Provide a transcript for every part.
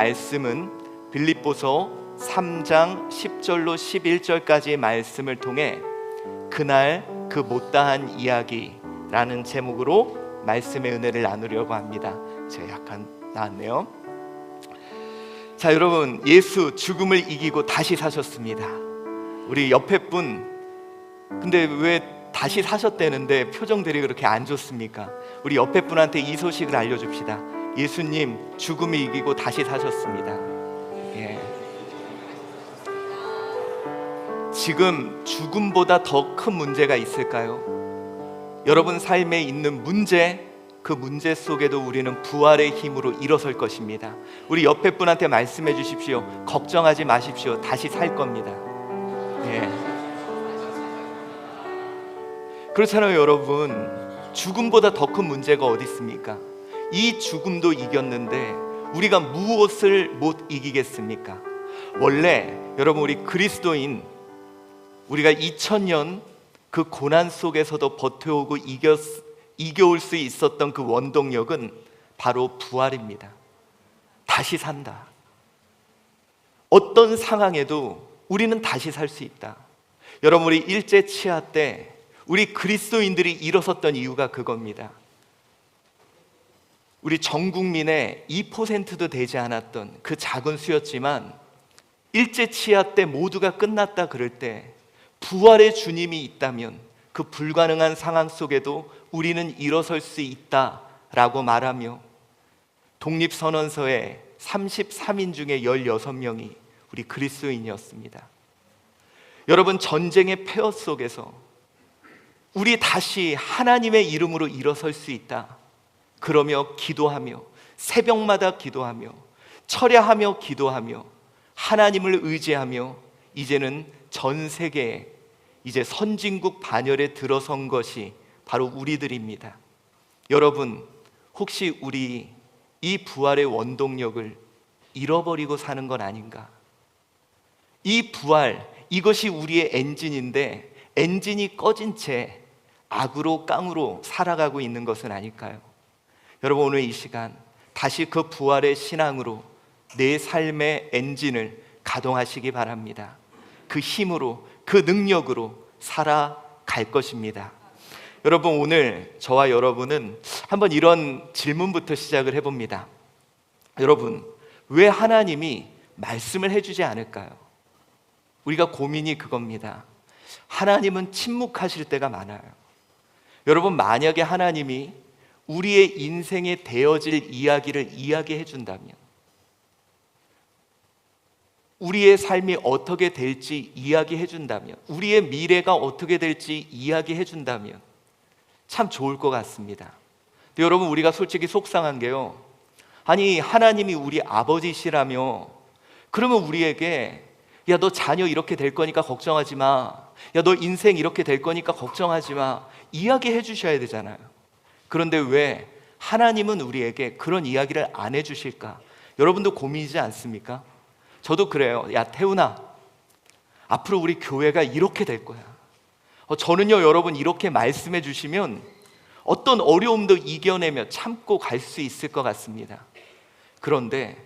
말씀은 빌립보서 3장 10절로 11절까지의 말씀을 통해 그날 그 못다한 이야기라는 제목으로 말씀의 은혜를 나누려고 합니다. 제가 약간 나왔네요. 자, 여러분, 예수 죽음을 이기고 다시 사셨습니다. 우리 옆에 분, 근데 왜 다시 사셨다는데 표정들이 그렇게 안 좋습니까? 우리 옆에 분한테 이 소식을 알려줍시다. 예수님 죽음을 이기고 다시 사셨습니다. 예. 지금 죽음보다 더 큰 문제가 있을까요? 여러분 삶에 있는 문제, 그 문제 속에도 우리는 부활의 힘으로 일어설 것입니다. 우리 옆에 분한테 말씀해 주십시오. 걱정하지 마십시오. 다시 살 겁니다. 예. 그렇잖아요, 여러분. 죽음보다 더 큰 문제가 어디 있습니까? 이 죽음도 이겼는데 우리가 무엇을 못 이기겠습니까? 원래 여러분, 우리 그리스도인, 우리가 2000년 그 고난 속에서도 버텨오고 이겨올 수 있었던 그 원동력은 바로 부활입니다. 다시 산다. 어떤 상황에도 우리는 다시 살 수 있다. 여러분, 우리 일제 치하 때 우리 그리스도인들이 일어섰던 이유가 그겁니다. 우리 전 국민의 2%도 되지 않았던 그 작은 수였지만 일제 치하 때 모두가 끝났다 그럴 때 부활의 주님이 있다면 그 불가능한 상황 속에도 우리는 일어설 수 있다라고 말하며 독립선언서에 33인 중에 16명이 우리 그리스도인이었습니다. 여러분, 전쟁의 폐허 속에서 우리 다시 하나님의 이름으로 일어설 수 있다. 그러며 기도하며 새벽마다 기도하며 철야하며 기도하며 하나님을 의지하며 이제는 전 세계에 이제 선진국 반열에 들어선 것이 바로 우리들입니다. 여러분, 혹시 우리 이 부활의 원동력을 잃어버리고 사는 건 아닌가? 이 부활, 이것이 우리의 엔진인데 엔진이 꺼진 채 악으로 깡으로 살아가고 있는 것은 아닐까요? 여러분, 오늘 이 시간 다시 그 부활의 신앙으로 내 삶의 엔진을 가동하시기 바랍니다. 그 힘으로, 그 능력으로 살아갈 것입니다. 여러분, 오늘 저와 여러분은 한번 이런 질문부터 시작을 해봅니다. 여러분, 왜 하나님이 말씀을 해주지 않을까요? 우리가 고민이 그겁니다. 하나님은 침묵하실 때가 많아요. 여러분, 만약에 하나님이 우리의 인생에 되어질 이야기를 이야기해 준다면, 우리의 삶이 어떻게 될지 이야기해 준다면, 우리의 미래가 어떻게 될지 이야기해 준다면 참 좋을 것 같습니다. 근데 여러분, 우리가 솔직히 속상한 게요, 아니 하나님이 우리 아버지시라며 그러면 우리에게 야, 너 자녀 이렇게 될 거니까 걱정하지 마, 야, 너 인생 이렇게 될 거니까 걱정하지 마, 이야기해 주셔야 되잖아요. 그런데 왜 하나님은 우리에게 그런 이야기를 안 해주실까? 여러분도 고민이지 않습니까? 저도 그래요. 야, 태훈아, 앞으로 우리 교회가 이렇게 될 거야. 저는요, 여러분, 이렇게 말씀해 주시면 어떤 어려움도 이겨내며 참고 갈 수 있을 것 같습니다. 그런데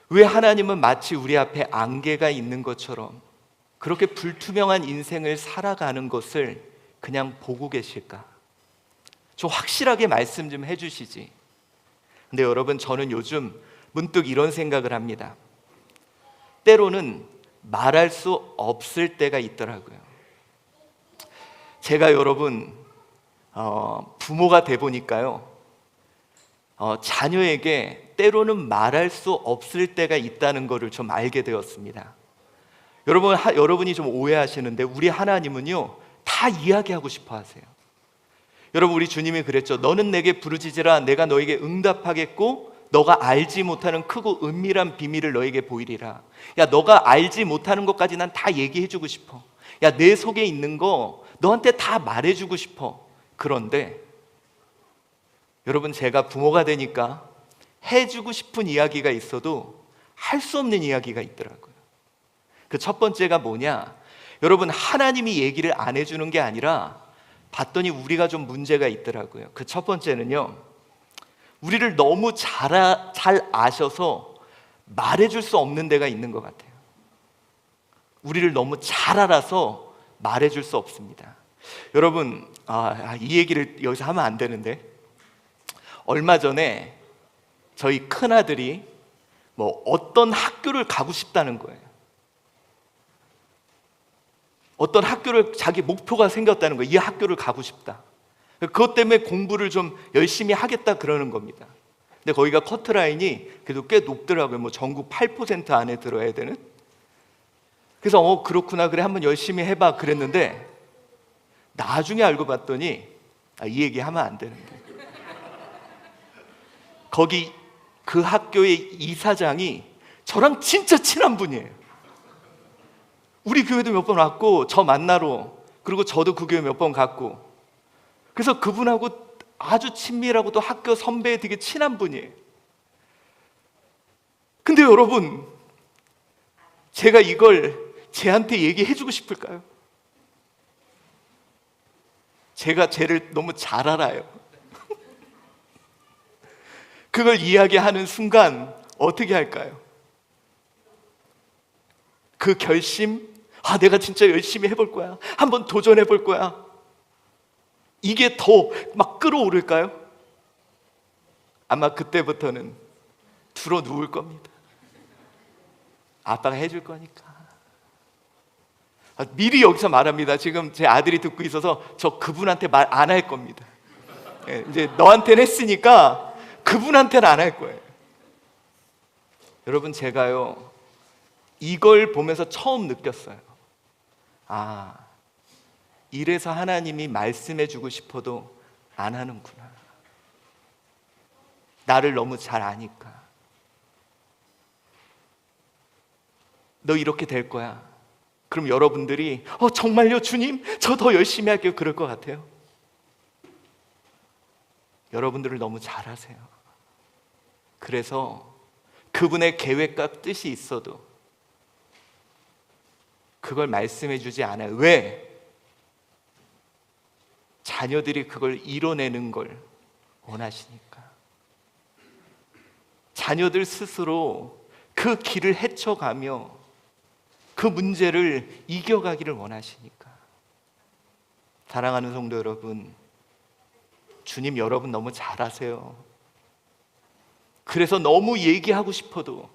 왜 하나님은 마치 우리 앞에 안개가 있는 것처럼 그렇게 불투명한 인생을 살아가는 것을 그냥 보고 계실까? 좀 확실하게 말씀 좀 해주시지. 근데 여러분, 저는 요즘 문득 이런 생각을 합니다. 때로는 말할 수 없을 때가 있더라고요. 제가 여러분 부모가 돼 보니까요, 자녀에게 때로는 말할 수 없을 때가 있다는 것을 좀 알게 되었습니다. 여러분이 좀 오해하시는데 우리 하나님은요, 다 이야기하고 싶어 하세요. 여러분, 우리 주님이 그랬죠. 너는 내게 부르짖으라, 내가 너에게 응답하겠고 너가 알지 못하는 크고 은밀한 비밀을 너에게 보이리라. 야, 너가 알지 못하는 것까지 난 다 얘기해 주고 싶어. 야, 내 속에 있는 거 너한테 다 말해 주고 싶어. 그런데 여러분, 제가 부모가 되니까 해주고 싶은 이야기가 있어도 할 수 없는 이야기가 있더라고요. 그 첫 번째가 뭐냐? 여러분, 하나님이 얘기를 안 해주는 게 아니라 봤더니 우리가 좀 문제가 있더라고요. 그 첫 번째는요, 우리를 너무 잘 아셔서 말해줄 수 없는 데가 있는 것 같아요. 우리를 너무 잘 알아서 말해줄 수 없습니다. 여러분, 이 얘기를 여기서 하면 안 되는데, 얼마 전에 저희 큰아들이 어떤 학교를 가고 싶다는 거예요. 어떤 학교를, 자기 목표가 생겼다는 거예요. 이 학교를 가고 싶다. 그것 때문에 공부를 좀 열심히 하겠다 그러는 겁니다. 근데 거기가 커트라인이 그래도 꽤 높더라고요. 전국 8% 안에 들어야 되는. 그래서 그렇구나, 그래, 한번 열심히 해봐 그랬는데, 나중에 알고 봤더니 이 얘기 하면 안 되는데, 거기 그 학교의 이사장이 저랑 진짜 친한 분이에요. 우리 교회도 몇 번 왔고, 저 만나러, 그리고 저도 그 교회 몇 번 갔고, 그래서 그분하고 아주 친밀하고 또 학교 선배에 되게 친한 분이에요. 근데 여러분, 제가 이걸 쟤한테 얘기해주고 싶을까요? 제가 쟤를 너무 잘 알아요. 그걸 이야기하는 순간 어떻게 할까요? 그 결심, 내가 진짜 열심히 해볼 거야, 한번 도전해 볼 거야, 이게 더 막 끌어오를까요? 아마 그때부터는 들어 누울 겁니다. 아빠가 해줄 거니까. 미리 여기서 말합니다. 지금 제 아들이 듣고 있어서 저 그분한테 말 안 할 겁니다. 이제 너한테는 했으니까 그분한테는 안 할 거예요. 여러분, 제가요, 이걸 보면서 처음 느꼈어요. 이래서 하나님이 말씀해 주고 싶어도 안 하는구나. 나를 너무 잘 아니까. 너 이렇게 될 거야. 그럼 여러분들이 정말요 주님? 저 더 열심히 할게요, 그럴 것 같아요? 여러분들을 너무 잘 아세요. 그래서 그분의 계획과 뜻이 있어도 그걸 말씀해 주지 않아요. 왜? 자녀들이 그걸 이뤄내는 걸 원하시니까. 자녀들 스스로 그 길을 헤쳐가며 그 문제를 이겨가기를 원하시니까. 사랑하는 성도 여러분, 주님 여러분 너무 잘 아세요. 그래서 너무 얘기하고 싶어도,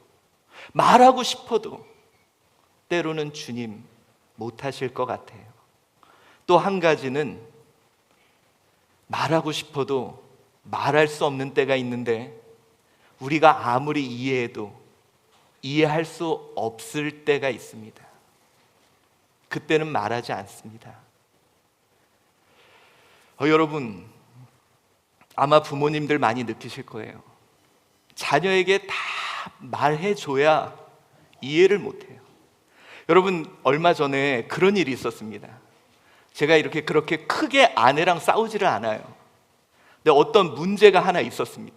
말하고 싶어도 때로는 주님 못하실 것 같아요. 또 한 가지는, 말하고 싶어도 말할 수 없는 때가 있는데, 우리가 아무리 이해해도 이해할 수 없을 때가 있습니다. 그때는 말하지 않습니다. 여러분, 아마 부모님들 많이 느끼실 거예요. 자녀에게 다 말해줘야 이해를 못해요. 여러분, 얼마 전에 그런 일이 있었습니다. 제가 그렇게 크게 아내랑 싸우지를 않아요. 근데 어떤 문제가 하나 있었습니다.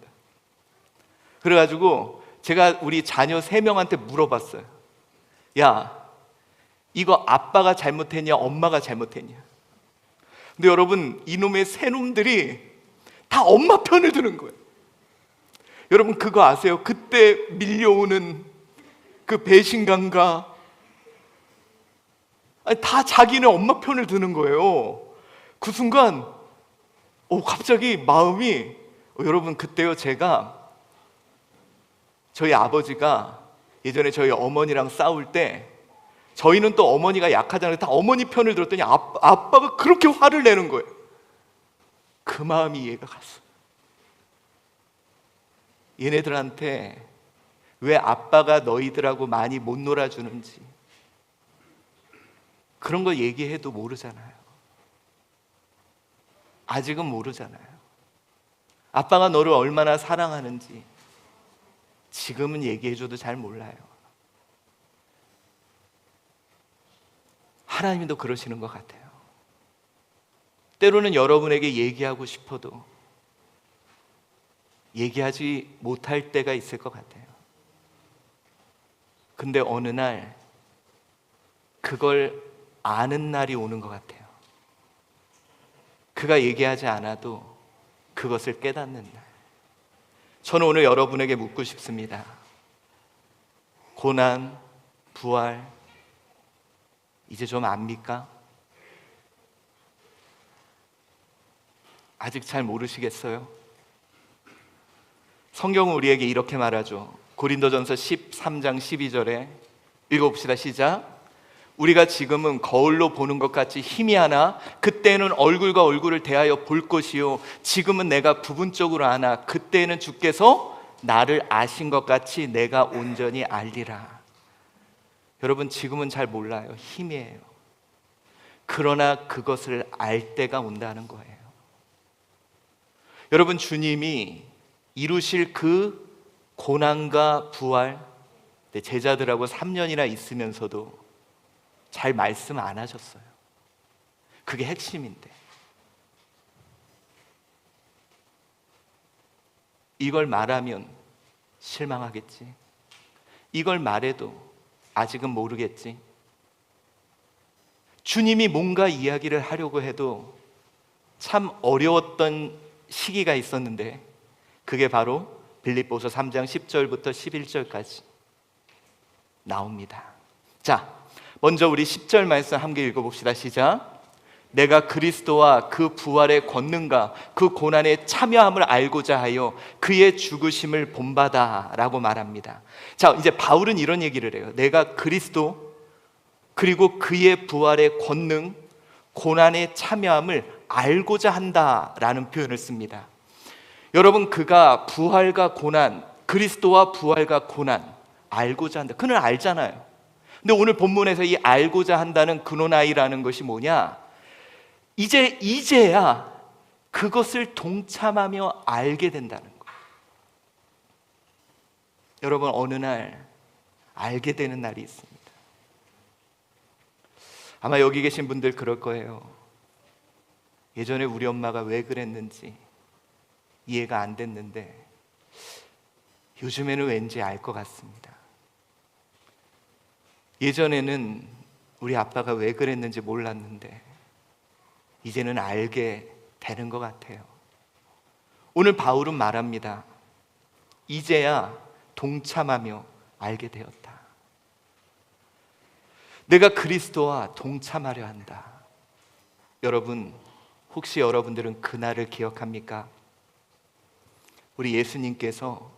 그래가지고 제가 우리 자녀 3명한테 물어봤어요. 야, 이거 아빠가 잘못했냐, 엄마가 잘못했냐? 근데 여러분, 이놈의 3놈들이 다 엄마 편을 드는 거예요. 여러분, 그거 아세요? 그때 밀려오는 그 배신감과, 다 자기네 엄마 편을 드는 거예요. 그 순간 갑자기 마음이, 여러분, 그때요, 제가, 저희 아버지가 예전에 저희 어머니랑 싸울 때, 저희는 또 어머니가 약하잖아요. 다 어머니 편을 들었더니 아빠가 그렇게 화를 내는 거예요. 그 마음이 이해가 갔어요. 얘네들한테 왜 아빠가 너희들하고 많이 못 놀아주는지, 그런 거 얘기해도 모르잖아요. 아직은 모르잖아요. 아빠가 너를 얼마나 사랑하는지 지금은 얘기해줘도 잘 몰라요. 하나님도 그러시는 것 같아요. 때로는 여러분에게 얘기하고 싶어도 얘기하지 못할 때가 있을 것 같아요. 근데 어느 날 그걸 아는 날이 오는 것 같아요. 그가 얘기하지 않아도 그것을 깨닫는 날. 저는 오늘 여러분에게 묻고 싶습니다. 고난, 부활, 이제 좀 압니까? 아직 잘 모르시겠어요? 성경은 우리에게 이렇게 말하죠. 고린도전서 13장 12절에 읽어봅시다. 시작. 우리가 지금은 거울로 보는 것 같이 희미하나 그때는 얼굴과 얼굴을 대하여 볼 것이요 지금은 내가 부분적으로 아나 그때는 주께서 나를 아신 것 같이 내가 온전히 알리라. 여러분, 지금은 잘 몰라요. 희미해요. 그러나 그것을 알 때가 온다는 거예요. 여러분, 주님이 이루실 그 고난과 부활, 제자들하고 3년이나 있으면서도 잘 말씀 안 하셨어요. 그게 핵심인데. 이걸 말하면 실망하겠지. 이걸 말해도 아직은 모르겠지. 주님이 뭔가 이야기를 하려고 해도 참 어려웠던 시기가 있었는데 그게 바로 빌립보서 3장 10절부터 11절까지 나옵니다. 자, 먼저 우리 10절 말씀 함께 읽어봅시다. 시작. 내가 그리스도와 그 부활의 권능과 그 고난에 참여함을 알고자 하여 그의 죽으심을 본받아 라고 말합니다. 자, 이제 바울은 이런 얘기를 해요. 내가 그리스도 그리고 그의 부활의 권능, 고난에 참여함을 알고자 한다라는 표현을 씁니다. 여러분, 그가 부활과 고난, 그리스도와 부활과 고난 알고자 한다. 그는 알잖아요. 근데 오늘 본문에서 이 알고자 한다는 근원아이라는 것이 뭐냐? 이제야 그것을 동참하며 알게 된다는 거예요. 여러분, 어느 날 알게 되는 날이 있습니다. 아마 여기 계신 분들 그럴 거예요. 예전에 우리 엄마가 왜 그랬는지 이해가 안 됐는데 요즘에는 왠지 알 것 같습니다. 예전에는 우리 아빠가 왜 그랬는지 몰랐는데 이제는 알게 되는 것 같아요. 오늘 바울은 말합니다. 이제야 동참하며 알게 되었다. 내가 그리스도와 동참하려 한다. 여러분, 혹시 여러분들은 그날을 기억합니까? 우리 예수님께서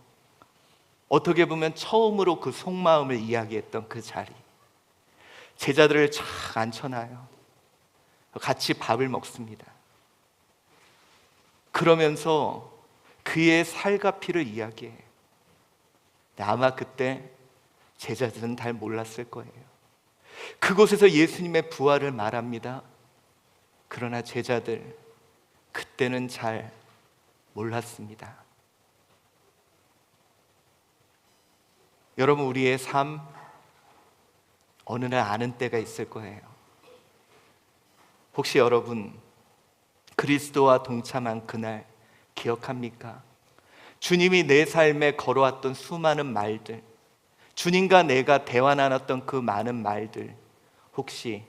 어떻게 보면 처음으로 그 속마음을 이야기했던 그 자리, 제자들을 쫙 앉혀놔요. 같이 밥을 먹습니다. 그러면서 그의 살과 피를 이야기해요. 아마 그때 제자들은 잘 몰랐을 거예요. 그곳에서 예수님의 부활을 말합니다. 그러나 제자들 그때는 잘 몰랐습니다. 여러분, 우리의 삶 어느 날 아는 때가 있을 거예요. 혹시 여러분 그리스도와 동참한 그날 기억합니까? 주님이 내 삶에 걸어왔던 수많은 말들, 주님과 내가 대화 나눴던 그 많은 말들 혹시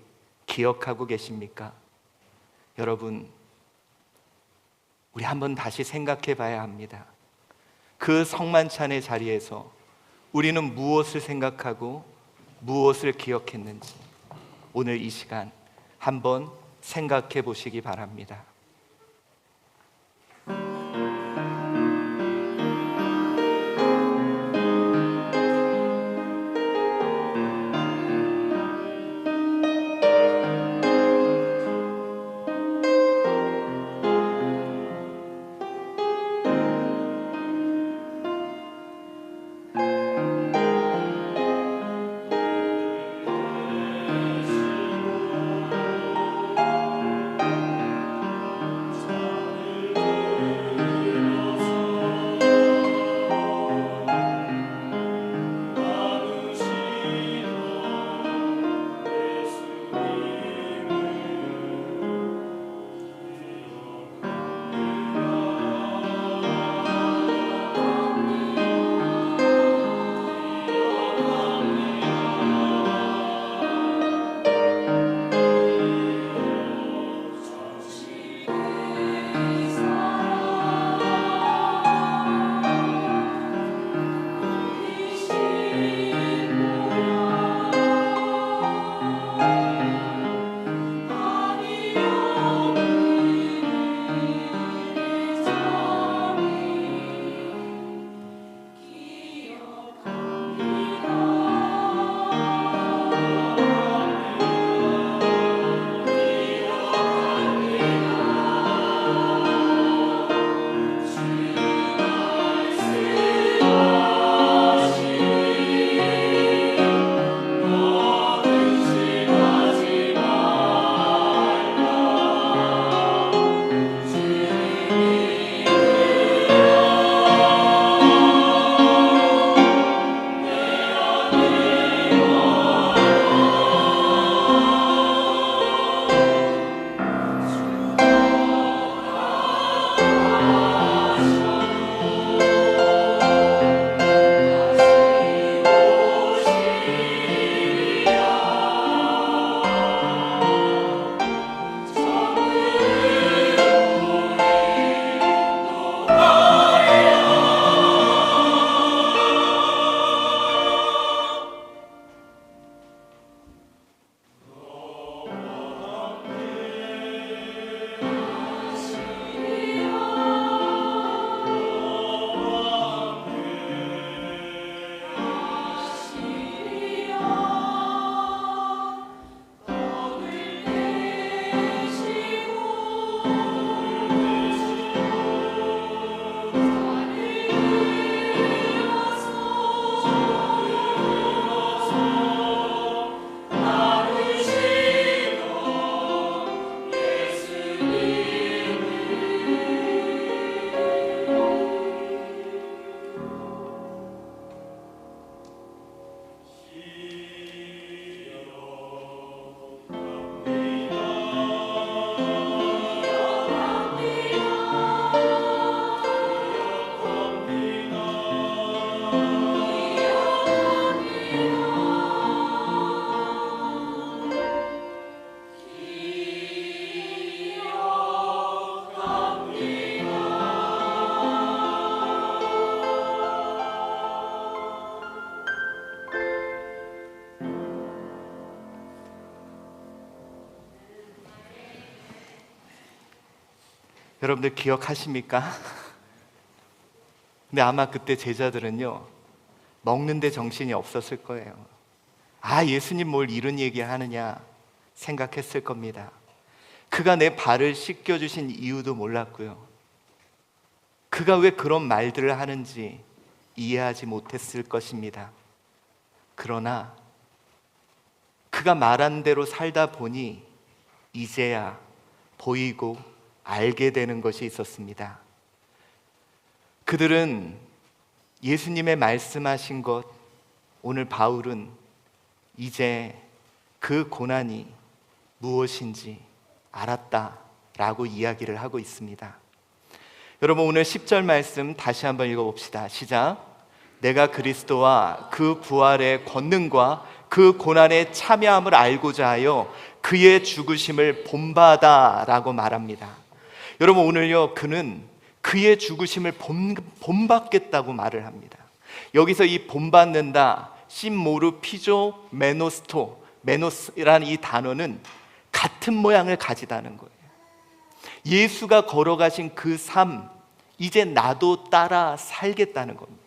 기억하고 계십니까? 여러분, 우리 한번 다시 생각해 봐야 합니다. 그 성만찬의 자리에서 우리는 무엇을 생각하고 무엇을 기억했는지 오늘 이 시간 한번 생각해 보시기 바랍니다. 여러분들 기억하십니까? 근데 아마 그때 제자들은요, 먹는데 정신이 없었을 거예요. 아, 예수님 뭘 이런 얘기를 하느냐 생각했을 겁니다. 그가 내 발을 씻겨주신 이유도 몰랐고요, 그가 왜 그런 말들을 하는지 이해하지 못했을 것입니다. 그러나 그가 말한 대로 살다 보니 이제야 보이고 알게 되는 것이 있었습니다. 그들은 예수님의 말씀하신 것, 오늘 바울은 이제 그 고난이 무엇인지 알았다라고 이야기를 하고 있습니다. 여러분, 오늘 10절 말씀 다시 한번 읽어봅시다. 시작. 내가 그리스도와 그 부활의 권능과 그 고난의 참여함을 알고자 하여 그의 죽으심을 본받아라고 말합니다. 여러분, 오늘요, 그는 그의 죽으심을 본받겠다고 말을 합니다. 여기서 이 본받는다, 심모르 피조 메노스토, 메노스라는 이 단어는 같은 모양을 가지다는 거예요. 예수가 걸어가신 그 삶, 이제 나도 따라 살겠다는 겁니다.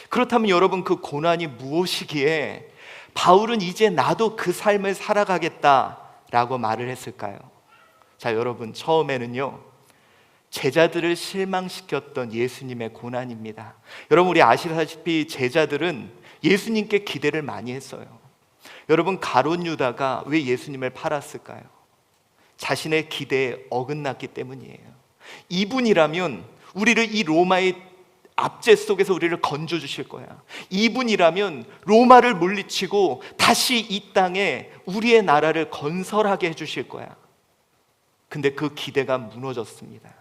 그렇다면 여러분, 그 고난이 무엇이기에 바울은 이제 나도 그 삶을 살아가겠다라고 말을 했을까요? 자, 여러분, 처음에는요, 제자들을 실망시켰던 예수님의 고난입니다. 여러분, 우리 아시다시피 제자들은 예수님께 기대를 많이 했어요. 여러분, 가룟 유다가 왜 예수님을 팔았을까요? 자신의 기대에 어긋났기 때문이에요. 이분이라면 우리를 이 로마의 압제 속에서 우리를 건져주실 거야. 이분이라면 로마를 물리치고 다시 이 땅에 우리의 나라를 건설하게 해주실 거야. 근데 그 기대가 무너졌습니다.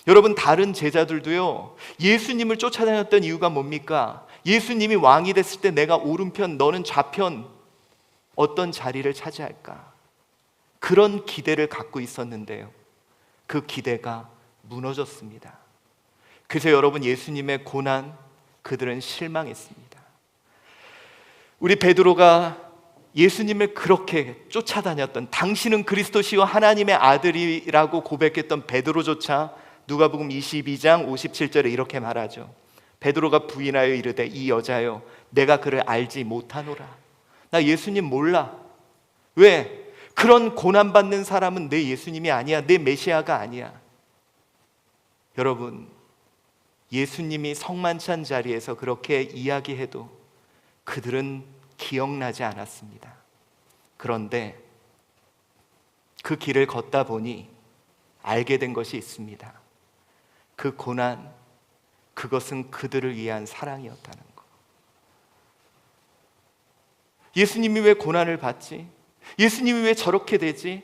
여러분, 다른 제자들도요, 예수님을 쫓아다녔던 이유가 뭡니까? 예수님이 왕이 됐을 때 내가 오른편, 너는 좌편, 어떤 자리를 차지할까? 그런 기대를 갖고 있었는데요, 그 기대가 무너졌습니다. 그래서 여러분, 예수님의 고난, 그들은 실망했습니다. 우리 베드로가 예수님을 그렇게 쫓아다녔던, 당신은 그리스도시요 하나님의 아들이라고 고백했던 베드로조차 누가복음 22장 57절에 이렇게 말하죠. 베드로가 부인하여 이르되 이 여자여, 내가 그를 알지 못하노라. 나 예수님 몰라. 왜? 그런 고난받는 사람은 내 예수님이 아니야. 내 메시아가 아니야. 여러분, 예수님이 성만찬 자리에서 그렇게 이야기해도 그들은 기억나지 않았습니다. 그런데 그 길을 걷다 보니 알게 된 것이 있습니다. 그 고난, 그것은 그들을 위한 사랑이었다는 것. 예수님이 왜 고난을 받지? 예수님이 왜 저렇게 되지?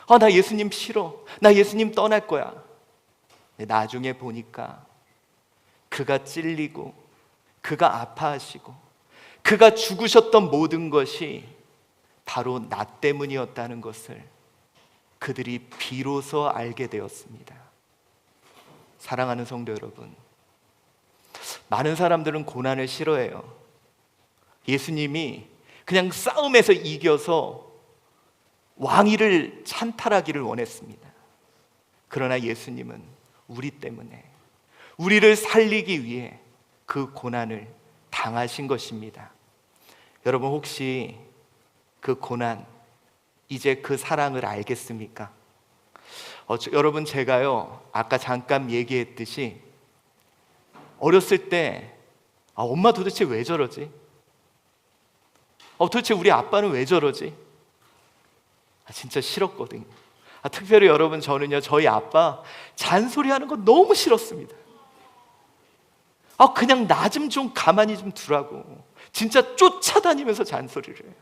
나 예수님 싫어. 나 예수님 떠날 거야. 나중에 보니까 그가 찔리고 그가 아파하시고 그가 죽으셨던 모든 것이 바로 나 때문이었다는 것을 그들이 비로소 알게 되었습니다. 사랑하는 성도 여러분, 많은 사람들은 고난을 싫어해요. 예수님이 그냥 싸움에서 이겨서 왕위를 찬탈하기를 원했습니다. 그러나 예수님은 우리 때문에, 우리를 살리기 위해 그 고난을 당하신 것입니다. 여러분, 혹시 그 고난, 이제 그 사랑을 알겠습니까? 여러분, 제가요, 아까 잠깐 얘기했듯이 어렸을 때 엄마 도대체 왜 저러지? 도대체 우리 아빠는 왜 저러지? 진짜 싫었거든요. 특별히 여러분, 저는요, 저희 아빠 잔소리하는 거 너무 싫었습니다. 그냥 나 좀 가만히 좀 두라고. 진짜 쫓아다니면서 잔소리를 해요.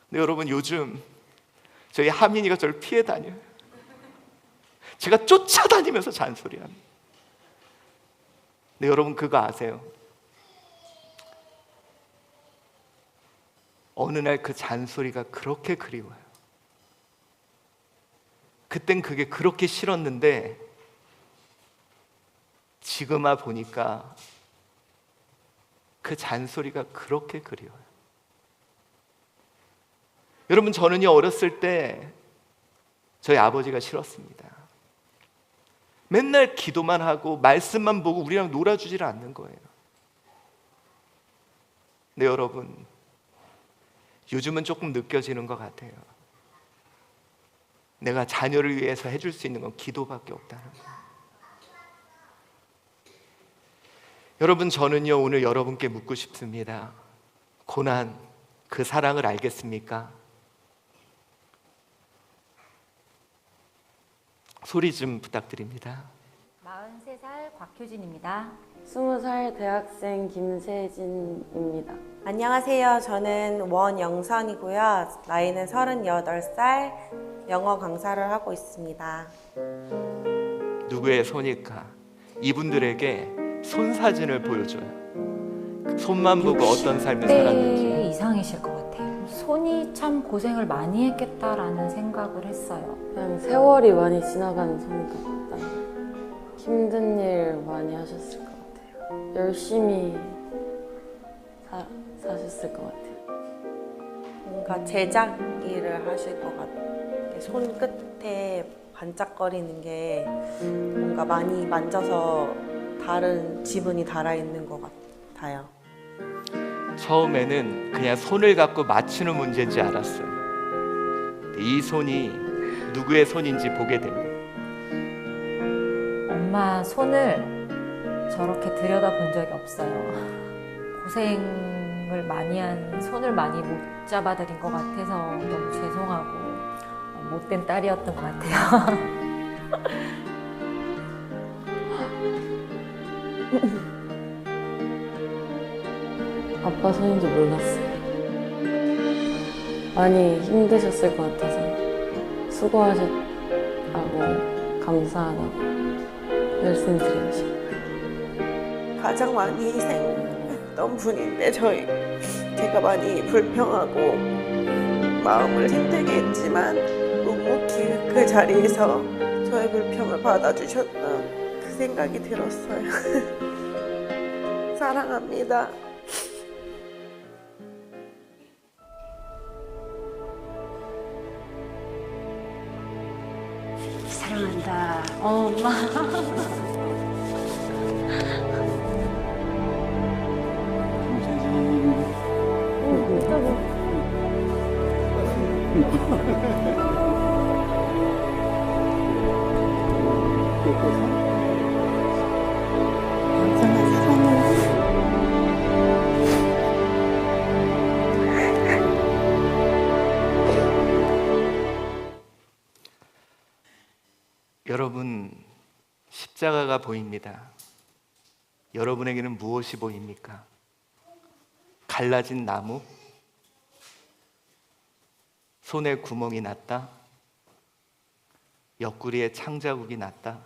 근데 여러분, 요즘 저희 하민이가 저를 피해 다녀요. 제가 쫓아다니면서 잔소리합니다. 근데 여러분, 그거 아세요? 어느 날 그 잔소리가 그렇게 그리워요. 그땐 그게 그렇게 싫었는데 지금 보니까 그 잔소리가 그렇게 그리워요. 여러분, 저는요, 어렸을 때 저희 아버지가 싫었습니다. 맨날 기도만 하고 말씀만 보고 우리랑 놀아주질 않는 거예요. 근데 여러분, 요즘은 조금 느껴지는 것 같아요. 내가 자녀를 위해서 해줄 수 있는 건 기도밖에 없다는 거예요. 여러분, 저는요 오늘 여러분께 묻고 싶습니다. 고난, 그 사랑을 알겠습니까? 소리 좀 부탁드립니다. 43살 곽효진입니다. 20살 대학생 김세진입니다. 안녕하세요. 저는 원영선이고요. 나이는 38살, 영어 강사를 하고 있습니다. 누구의 손일까? 이분들에게 손 사진을 보여줘요. 손만 보고 어떤 삶을 60대 살았는지. 이상이실 것 같아요. 손이 참 고생을 많이 했겠다라는 생각을 했어요. 그냥 세월이 많이 지나간 손 같다. 힘든 일 많이 하셨을 것 같아요. 열심히 사셨을 것 같아요. 뭔가 제작 일을 하실 것 같아요. 손끝에 반짝거리는 게 뭔가 많이 만져서 다른 지분이 달아있는 것 같아요. 처음에는 그냥 손을 갖고 맞추는 문제인지 알았어요. 이 손이 누구의 손인지 보게 됩니다. 엄마 손을 저렇게 들여다본 적이 없어요. 고생을 많이 한 손을 많이 못 잡아드린 것 같아서 너무 죄송하고 못된 딸이었던 것 같아요. 아빠 손인 줄 몰랐어요. 많이 힘드셨을 것 같아서 수고하셨다고 감사하다고 말씀드리고 싶어요. 가장 많이 희생했던 분인데 제가 많이 불평하고 마음을 힘들게 했지만 묵묵히 그 자리에서 저의 불평을 받아주셨다 그 생각이 들었어요. 사랑합니다. 사랑한다. 엄마. 여러분, 십자가가 보입니다. 여러분에게는 무엇이 보입니까? 갈라진 나무? 손에 구멍이 났다? 옆구리에 창자국이 났다?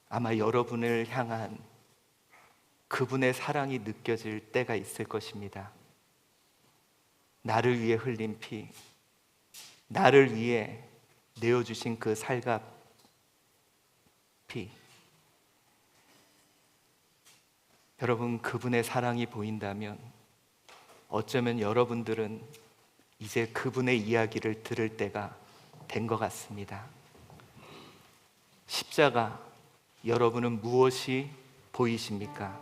아마 여러분을 향한 그분의 사랑이 느껴질 때가 있을 것입니다. 나를 위해 흘린 피, 나를 위해 내어주신 그 살갑 피. 여러분, 그분의 사랑이 보인다면 어쩌면 여러분들은 이제 그분의 이야기를 들을 때가 된 것 같습니다. 십자가, 여러분은 무엇이 보이십니까?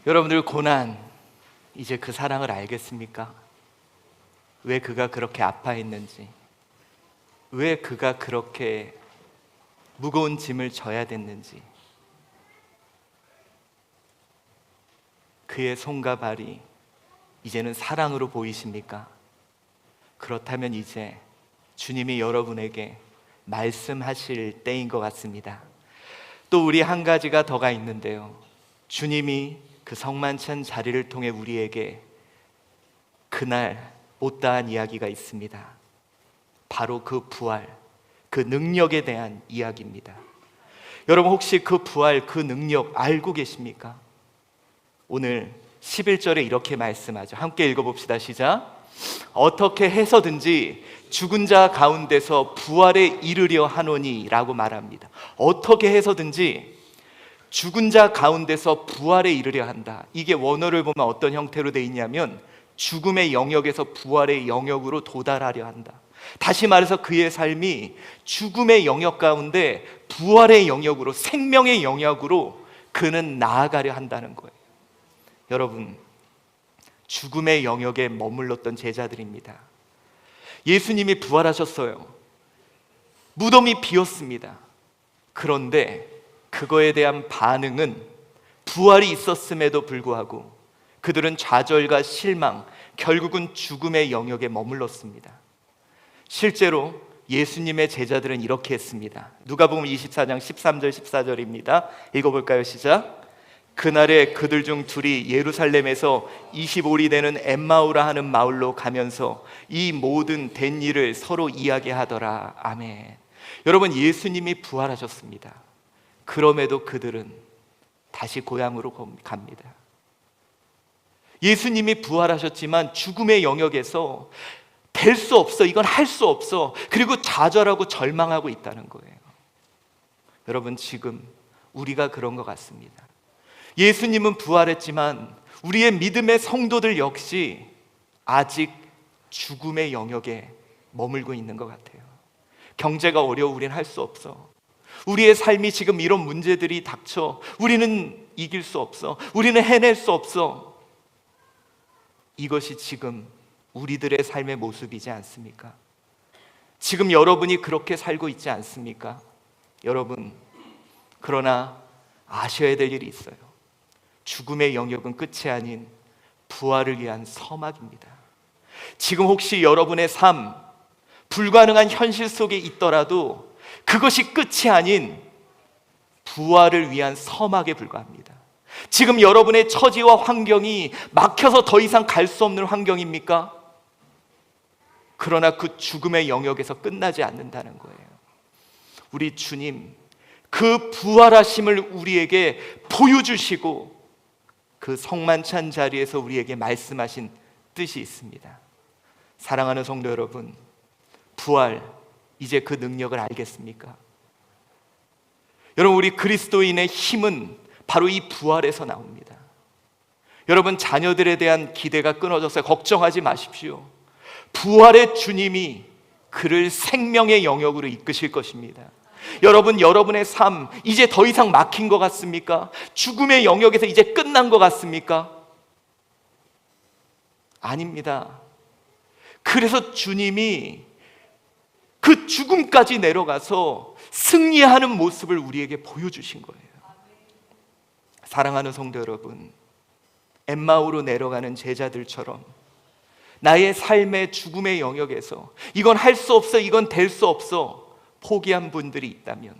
여러분들 고난, 이제 그 사랑을 알겠습니까? 왜 그가 그렇게 아파했는지, 왜 그가 그렇게 무거운 짐을 져야 됐는지, 그의 손과 발이 이제는 사랑으로 보이십니까? 그렇다면 이제 주님이 여러분에게 말씀하실 때인 것 같습니다. 또 우리 한 가지가 더가 있는데요, 주님이 그 성만찬 자리를 통해 우리에게 그날 못다한 이야기가 있습니다. 바로 그 부활, 그 능력에 대한 이야기입니다. 여러분 혹시 그 부활, 그 능력 알고 계십니까? 오늘 11절에 이렇게 말씀하죠. 함께 읽어봅시다. 시작. 어떻게 해서든지 죽은 자 가운데서 부활에 이르려 하노니 라고 말합니다. 어떻게 해서든지 죽은 자 가운데서 부활에 이르려 한다. 이게 원어를 보면 어떤 형태로 되어 있냐면 죽음의 영역에서 부활의 영역으로 도달하려 한다. 다시 말해서 그의 삶이 죽음의 영역 가운데 부활의 영역으로, 생명의 영역으로 그는 나아가려 한다는 거예요. 여러분, 죽음의 영역에 머물렀던 제자들입니다. 예수님이 부활하셨어요. 무덤이 비었습니다. 그런데 그거에 대한 반응은 부활이 있었음에도 불구하고 그들은 좌절과 실망, 결국은 죽음의 영역에 머물렀습니다. 실제로 예수님의 제자들은 이렇게 했습니다. 누가복음 24장 13절 14절입니다. 읽어볼까요? 시작. 그날에 그들 중 둘이 예루살렘에서 25리 되는 엠마오라 하는 마을로 가면서 이 모든 된 일을 서로 이야기하더라. 아멘. 여러분, 예수님이 부활하셨습니다. 그럼에도 그들은 다시 고향으로 갑니다. 예수님이 부활하셨지만 죽음의 영역에서 될 수 없어, 이건 할 수 없어, 그리고 좌절하고 절망하고 있다는 거예요. 여러분, 지금 우리가 그런 것 같습니다. 예수님은 부활했지만 우리의 믿음의 성도들 역시 아직 죽음의 영역에 머물고 있는 것 같아요. 경제가 어려워 우리는 할 수 없어. 우리의 삶이 지금 이런 문제들이 닥쳐 우리는 이길 수 없어. 우리는 해낼 수 없어. 이것이 지금 우리들의 삶의 모습이지 않습니까? 지금 여러분이 그렇게 살고 있지 않습니까? 여러분, 그러나 아셔야 될 일이 있어요. 죽음의 영역은 끝이 아닌 부활을 위한 서막입니다. 지금 혹시 여러분의 삶, 불가능한 현실 속에 있더라도 그것이 끝이 아닌 부활을 위한 서막에 불과합니다. 지금 여러분의 처지와 환경이 막혀서 더 이상 갈 수 없는 환경입니까? 그러나 그 죽음의 영역에서 끝나지 않는다는 거예요. 우리 주님, 그 부활하심을 우리에게 보여주시고 그 성만찬 자리에서 우리에게 말씀하신 뜻이 있습니다. 사랑하는 성도 여러분, 부활, 이제 그 능력을 알겠습니까? 여러분, 우리 그리스도인의 힘은 바로 이 부활에서 나옵니다. 여러분, 자녀들에 대한 기대가 끊어졌어요. 걱정하지 마십시오. 부활의 주님이 그를 생명의 영역으로 이끄실 것입니다. 여러분, 여러분의 삶 이제 더 이상 막힌 것 같습니까? 죽음의 영역에서 이제 끝난 것 같습니까? 아닙니다. 그래서 주님이 그 죽음까지 내려가서 승리하는 모습을 우리에게 보여주신 거예요. 사랑하는 성도 여러분, 엠마오로 내려가는 제자들처럼 나의 삶의 죽음의 영역에서 이건 할 수 없어, 이건 될 수 없어 포기한 분들이 있다면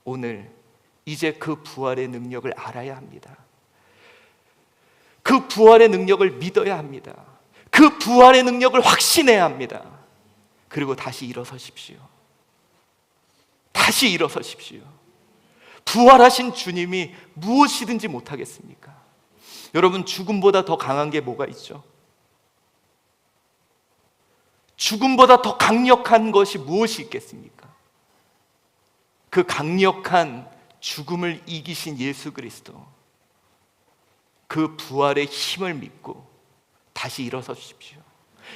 오늘 이제 그 부활의 능력을 알아야 합니다. 그 부활의 능력을 믿어야 합니다. 그 부활의 능력을 확신해야 합니다. 그리고 다시 일어서십시오. 다시 일어서십시오. 부활하신 주님이 무엇이든지 못하겠습니까? 여러분, 죽음보다 더 강한 게 뭐가 있죠? 죽음보다 더 강력한 것이 무엇이 있겠습니까? 그 강력한 죽음을 이기신 예수 그리스도, 그 부활의 힘을 믿고 다시 일어서십시오.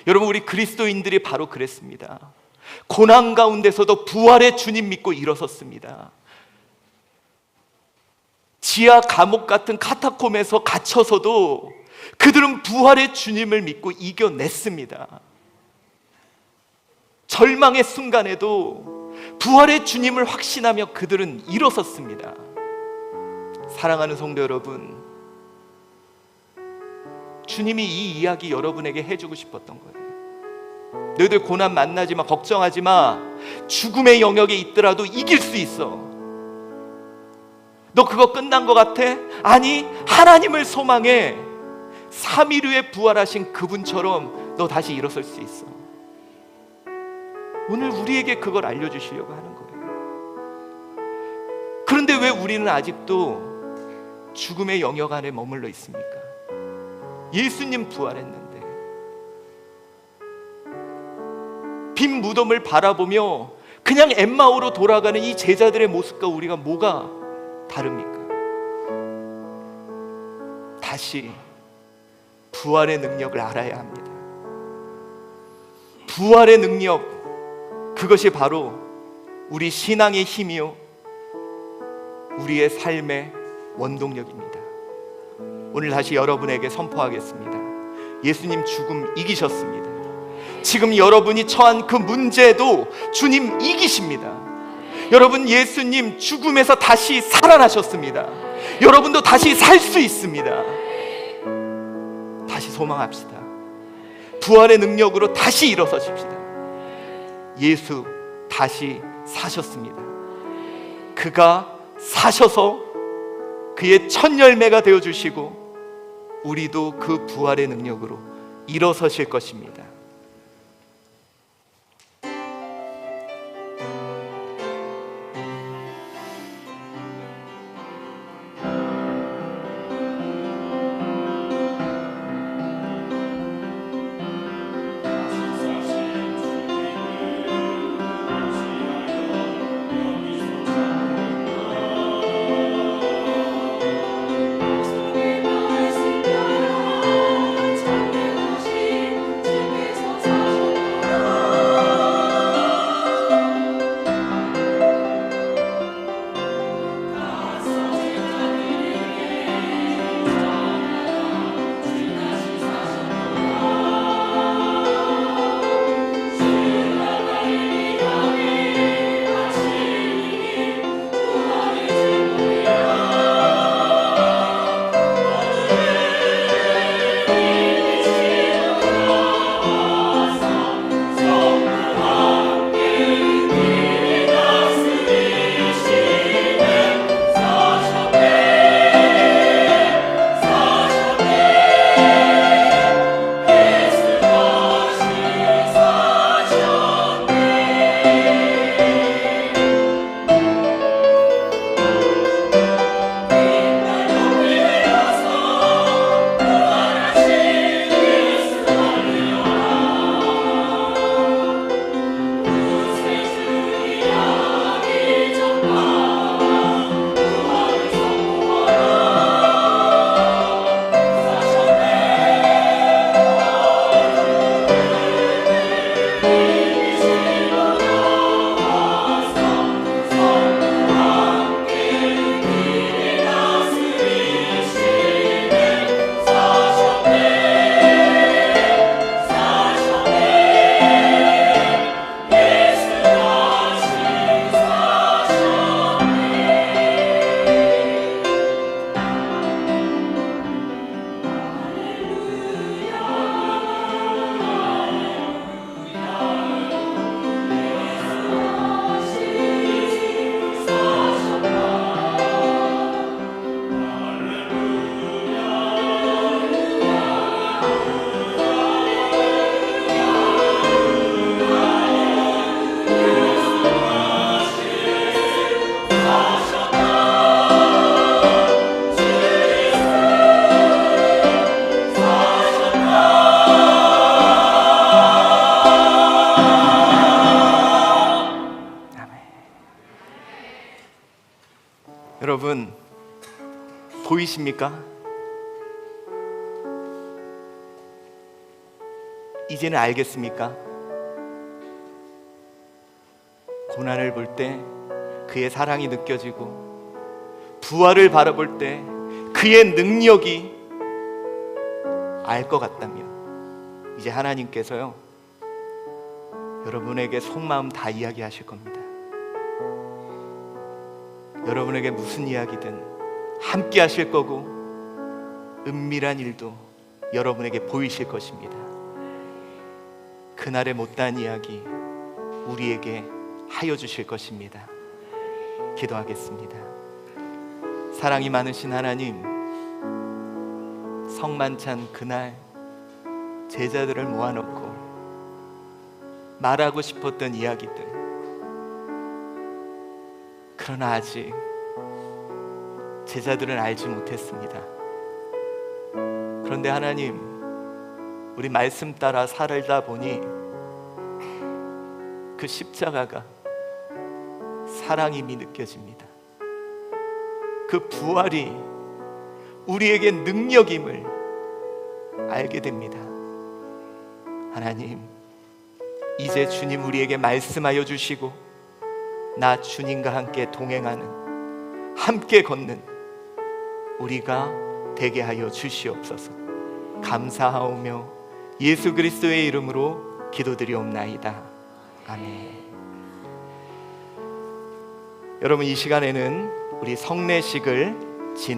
여러분, 우리 그리스도인들이 바로 그랬습니다. 고난 가운데서도 부활의 주님 믿고 일어섰습니다. 지하 감옥 같은 카타콤에서 갇혀서도 그들은 부활의 주님을 믿고 이겨냈습니다. 절망의 순간에도 부활의 주님을 확신하며 그들은 일어섰습니다. 사랑하는 성도 여러분, 주님이 이 이야기 여러분에게 해주고 싶었던 거예요. 너희들 고난 만나지 마, 걱정하지 마. 죽음의 영역에 있더라도 이길 수 있어. 너 그거 끝난 것 같아? 아니, 하나님을 소망해. 3일 후에 부활하신 그분처럼 너 다시 일어설 수 있어. 오늘 우리에게 그걸 알려주시려고 하는 거예요. 그런데 왜 우리는 아직도 죽음의 영역 안에 머물러 있습니까? 예수님 부활했는데. 빈 무덤을 바라보며 그냥 엠마오로 돌아가는 이 제자들의 모습과 우리가 뭐가 다릅니까? 다시 부활의 능력을 알아야 합니다. 부활의 능력, 그것이 바로 우리 신앙의 힘이요, 우리의 삶의 원동력입니다. 오늘 다시 여러분에게 선포하겠습니다. 예수님 죽음 이기셨습니다. 지금 여러분이 처한 그 문제도 주님 이기십니다. 여러분, 예수님 죽음에서 다시 살아나셨습니다. 여러분도 다시 살 수 있습니다. 다시 소망합시다. 부활의 능력으로 다시 일어서십시다. 예수 다시 사셨습니다. 그가 사셔서 그의 첫 열매가 되어주시고 우리도 그 부활의 능력으로 일어서실 것입니다. 여러분, 보이십니까? 이제는 알겠습니까? 고난을 볼 때 그의 사랑이 느껴지고 부활을 바라볼 때 그의 능력이 알 것 같다면 이제 하나님께서요 여러분에게 속마음 다 이야기하실 겁니다. 여러분에게 무슨 이야기든 함께 하실 거고 은밀한 일도 여러분에게 보이실 것입니다. 그날의 못다한 이야기 우리에게 하여 주실 것입니다. 기도하겠습니다. 사랑이 많으신 하나님, 성만찬 그날 제자들을 모아놓고 말하고 싶었던 이야기들, 그러나 아직 제자들은 알지 못했습니다. 그런데 하나님, 우리 말씀 따라 살다 보니 그 십자가가 사랑임이 느껴집니다. 그 부활이 우리에게 능력임을 알게 됩니다. 하나님, 이제 주님 우리에게 말씀하여 주시고 나 주님과 함께 동행하는, 함께 걷는 우리가 되게 하여 주시옵소서. 감사하오며 예수 그리스도의 이름으로 기도드리옵나이다. 아멘. 여러분, 이 시간에는 우리 성례식을 지내